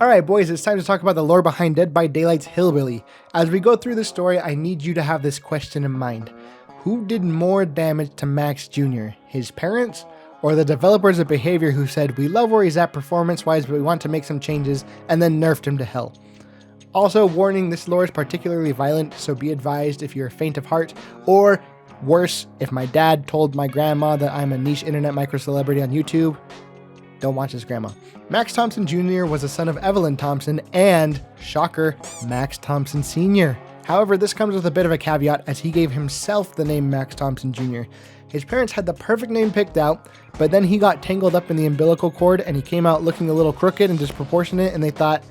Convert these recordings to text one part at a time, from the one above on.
Alright boys, it's time to talk about the lore behind Dead by Daylight's Hillbilly. As we go through this story, I need you to have this question in mind. Who did more damage to Max Jr., his parents, or the developers of Behavior who said, we love where he's at performance-wise, but we want to make some changes, and then nerfed him to hell? Also, warning, this lore is particularly violent, so be advised if you're faint of heart, or worse, if my dad told my grandma that I'm a niche internet micro-celebrity on YouTube, don't watch his grandma. Max Thompson Jr. was the son of Evelyn Thompson and, shocker, Max Thompson Sr. However, this comes with a bit of a caveat as he gave himself the name Max Thompson Jr. His parents had the perfect name picked out, but then he got tangled up in the umbilical cord and he came out looking a little crooked and disproportionate, and they thought,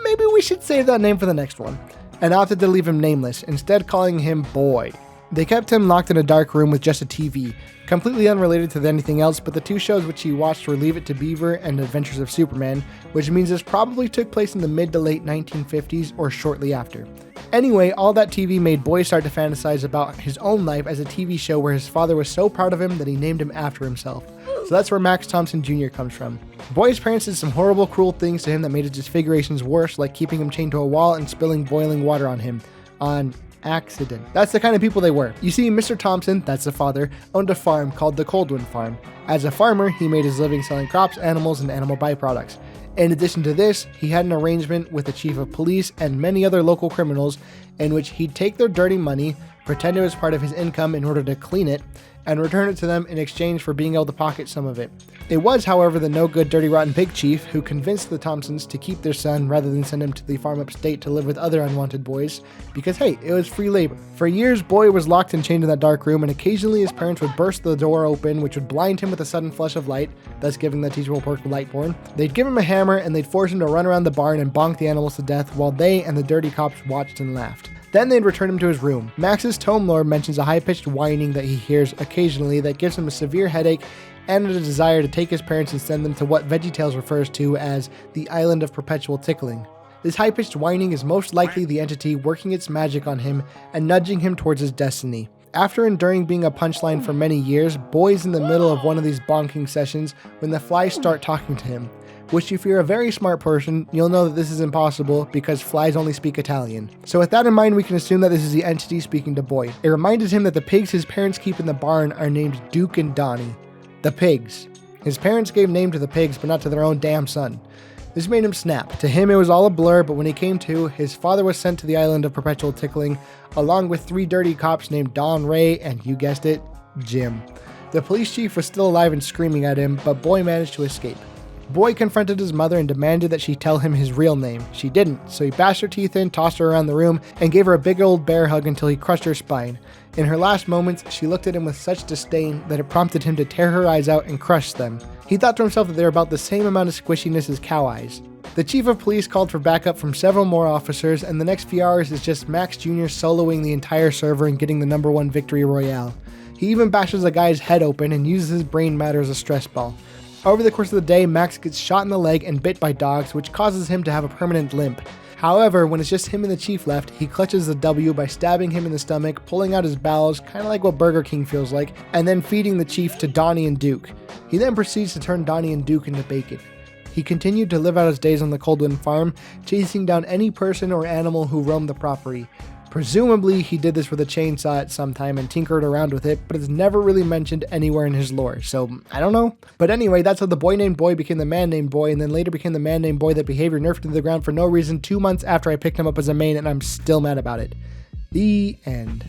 maybe we should save that name for the next one, and opted to leave him nameless, instead calling him Boy. They kept him locked in a dark room with just a TV, completely unrelated to anything else, but the two shows which he watched were Leave It to Beaver and Adventures of Superman, which means this probably took place in the mid to late 1950s or shortly after. Anyway, all that TV made Boy start to fantasize about his own life as a TV show where his father was so proud of him that he named him after himself. So that's where Max Thompson Jr. comes from. Boy's parents did some horrible, cruel things to him that made his disfigurations worse, like keeping him chained to a wall and spilling boiling water on him. On accident. That's the kind of people they were. You see, Mr. Thompson, that's the father, owned a farm called the Coldwind Farm. As a farmer, he made his living selling crops, animals, and animal byproducts. In addition to this, he had an arrangement with the chief of police and many other local criminals in which he'd take their dirty money, pretend it was part of his income in order to clean it, and return it to them in exchange for being able to pocket some of it. It was, however, the no-good, dirty, rotten pig chief who convinced the Thompsons to keep their son rather than send him to the farm upstate to live with other unwanted boys, because hey, it was free labor. For years, Boy was locked and chained in that dark room, and occasionally his parents would burst the door open, which would blind him with a sudden flash of light, thus giving the teachable perk Lightborn. They'd give him a hammer, and they'd force him to run around the barn and bonk the animals to death while they and the dirty cops watched and laughed. Then they'd return him to his room. Max's tome lore mentions a high-pitched whining that he hears occasionally that gives him a severe headache and a desire to take his parents and send them to what VeggieTales refers to as the Island of Perpetual Tickling. This high-pitched whining is most likely the entity working its magic on him and nudging him towards his destiny. After enduring being a punchline for many years, Boy's in the middle of one of these bonking sessions when the flies start talking to him. Which, if you're a very smart person, you'll know that this is impossible because flies only speak Italian. So with that in mind, we can assume that this is the entity speaking to Boy. It reminded him that the pigs his parents keep in the barn are named Duke and Donnie. The pigs. His parents gave name to the pigs, but not to their own damn son. This made him snap. To him, it was all a blur, but when he came to, his father was sent to the Island of Perpetual Tickling, along with 3 dirty cops named Don Ray and, you guessed it, Jim. The police chief was still alive and screaming at him, but Boy managed to escape. Boy confronted his mother and demanded that she tell him his real name. She didn't, so he bashed her teeth in, tossed her around the room, and gave her a big old bear hug until he crushed her spine. In her last moments, she looked at him with such disdain that it prompted him to tear her eyes out and crush them. He thought to himself that they were about the same amount of squishiness as cow eyes. The chief of police called for backup from several more officers, and the next few hours is just Max Jr. soloing the entire server and getting the #1 victory royale. He even bashes a guy's head open and uses his brain matter as a stress ball. Over the course of the day, Max gets shot in the leg and bit by dogs, which causes him to have a permanent limp. However, when it's just him and the chief left, he clutches the W by stabbing him in the stomach, pulling out his bowels, kind of like what Burger King feels like, and then feeding the chief to Donnie and Duke. He then proceeds to turn Donnie and Duke into bacon. He continued to live out his days on the Coldwind Farm, chasing down any person or animal who roamed the property. Presumably, he did this with a chainsaw at some time and tinkered around with it, but it's never really mentioned anywhere in his lore, so I don't know. But anyway, that's how the boy named Boy became the man named Boy, and then later became the man named Boy that Behavior nerfed into the ground for no reason 2 months after I picked him up as a main, and I'm still mad about it. The end.